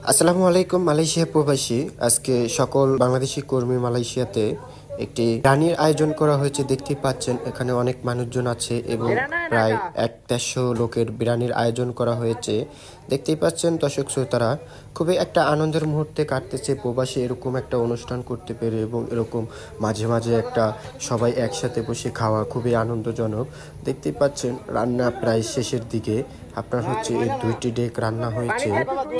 আসসালামু আলাইকুম মালয়েশিয়া প্রবাসী। আজকে সকল বাংলাদেশি কর্মী মালয়েশিয়াতে একটি রানির আয়োজন করা হয়েছে। দেখতেই পাচ্ছেন এখানে অনেক মানুষজন আছে এবং প্রায় 100-150 লোকের বিরিয়ানির আয়োজন করা হয়েছে। দেখতেই পাচ্ছেন দর্শক শ্রোতারা, খুবই একটা আনন্দের মুহূর্তে কাটতেছে প্রবাসী এরকম একটা অনুষ্ঠান করতে পেরে, এবং এরকম মাঝে মাঝে একটা সবাই একসাথে বসে খাওয়া খুবই আনন্দজনক। দেখতেই পাচ্ছেন রান্না প্রায় শেষের দিকে। আপনার হচ্ছে এই 2টি ডেক রান্না হয়েছে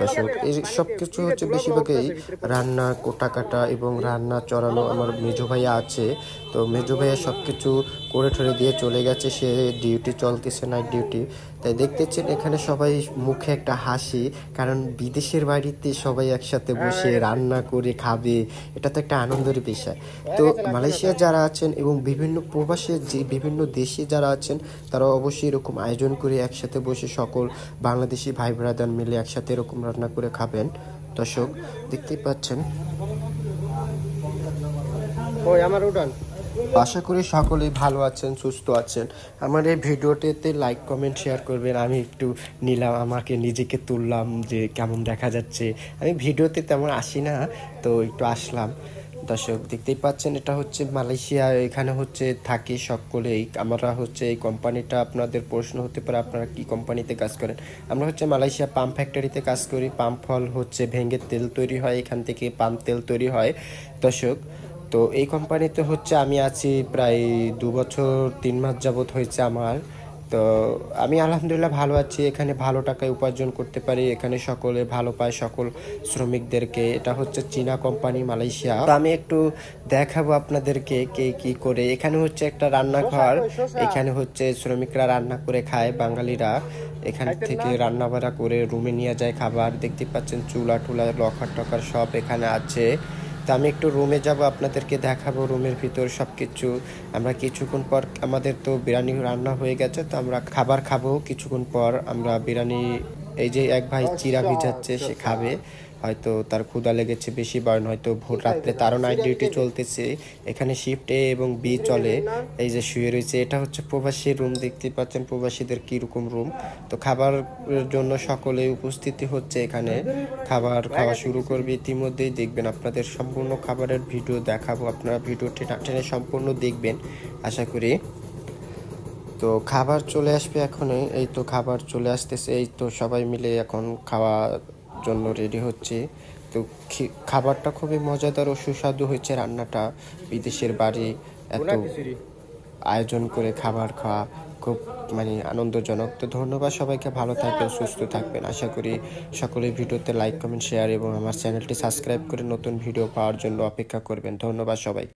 দর্শক। এই সব কিছু হচ্ছে বেশিরভাগই রান্না কোটা কাটা এবং রান্না চড়ানো আমার মেজো ভাইয়া আছে। তো মেজো ভাইয়া সব কিছু করে ঠরে দিয়ে চলে গেছে, সে ডিউটি চলতেছে, নাইট ডিউটি। তাই দেখতেছেন এখানে সবাই মুখে একটা হাসি, কারণ বিদেশের বাড়িতে সবাই একসাথে বসে রান্না করে খাবে, এটা তো একটা আনন্দের বিষয়। তো মালয়েশিয়া যারা আছেন এবং বিভিন্ন প্রবাসের যে বিভিন্ন দেশে যারা আছেন, তারা অবশ্যই এরকম আয়োজন করে একসাথে বসে সকল বাংলাদেশি ভাই ব্রাদার মিলে একসাথে এরকম রান্না করে খাবেন। দর্শক দেখতেই পাচ্ছেন। আশা করি সকলেই ভালো আছেন, সুস্থ আছেন। আমার এই ভিডিওটিতে লাইক কমেন্ট শেয়ার করবেন। আমি একটু নিলাম, আমাকে নিজেকে তুললাম যে কেমন দেখা যাচ্ছে। আমি ভিডিওতে তেমন আসি না, তো একটু আসলাম। দর্শক দেখতেই পাচ্ছেন এটা হচ্ছে মালয়েশিয়া, এখানে হচ্ছে থাকি সকলেই। আমরা হচ্ছে এই কোম্পানিটা, আপনাদের প্রশ্ন হতে পারে আপনারা কি কোম্পানিতে কাজ করেন। আমরা হচ্ছে মালয়েশিয়া পাম্প ফ্যাক্টরিতে কাজ করি। পাম্প ফল হচ্ছে ভেঙে তেল তৈরি হয়, এখান থেকে পাম্প তেল তৈরি হয় দর্শক। তো এই কোম্পানিতে হচ্ছে আমি আছি প্রায় 2 বছর 3 মাস যাবত হয়েছে আমার। তো আমি আলহামদুলিল্লাহ ভালো আছি, এখানে ভালো টাকায় উপার্জন করতে পারি, এখানে সকলে ভালো পায় সকল শ্রমিকদেরকে। এটা হচ্ছে চীনা কোম্পানি মালয়েশিয়া। তো আমি একটু দেখাবো আপনাদেরকে কে কি করে। এখানে হচ্ছে একটা রান্নাঘর, এখানে হচ্ছে শ্রমিকরা রান্না করে খায়, বাঙালিরা এখান থেকে রান্না বাড়া করে রুমে নিয়ে যায় খাবার। দেখতে পাচ্ছেন চুলা টুলা লকার টকার সব এখানে আছে। তো আমি একটু রুমে যাব, আপনাদেরকে দেখাবো রুমের ভিতর সব কিছু। আমরা কিছুক্ষণ পর, আমাদের তো বিরিয়ানি রান্না হয়ে গেছে, তো আমরা খাবার খাবো কিছুক্ষণ পর। আমরা বিরিয়ানি, এই যে এক ভাই চিরা ভিজাচ্ছে, সে খাবে, হয়তো তার ক্ষুধা লেগেছে বেশি, বারণ হয়তো ভোর রাত্রে তারও নাইট ডিউটি চলতেছে। এখানে শিফট এ এবং বি চলে। এই যে শুয়ে রয়েছে, এটা হচ্ছে প্রবাসী রুম। দেখতে পাচ্ছেন প্রবাসীদের কীরকম রুম। তো খাবার জন্য সকলে উপস্থিতি হচ্ছে এখানে, খাবার খাওয়া শুরু করবে ইতিমধ্যেই। দেখবেন আপনাদের সম্পূর্ণ খাবারের ভিডিও দেখাবো, আপনারা ভিডিওটি টেনে সম্পূর্ণ দেখবেন আশা করি। তো খাবার চলে আসবে এখনই, এই তো খাবার চলে আসতেছে, এই তো সবাই মিলে এখন খাওয়া জন্য রেডি হচ্ছে। তো খাবারটা খুবই মজাদার ও সুস্বাদু হয়েছে রান্নাটা। বিদেশের বাড়ি এত আয়োজন করে খাবার খাওয়া খুব আনন্দজনক। তো ধন্যবাদ সবাইকে, ভালো থাকবেন, সুস্থ থাকবেন। আশা করি সকলেই ভিডিওতে লাইক কমেন্ট শেয়ার এবং আমার চ্যানেলটি সাবস্ক্রাইব করে নতুন ভিডিও পাওয়ার জন্য অপেক্ষা করবেন। ধন্যবাদ সবাই।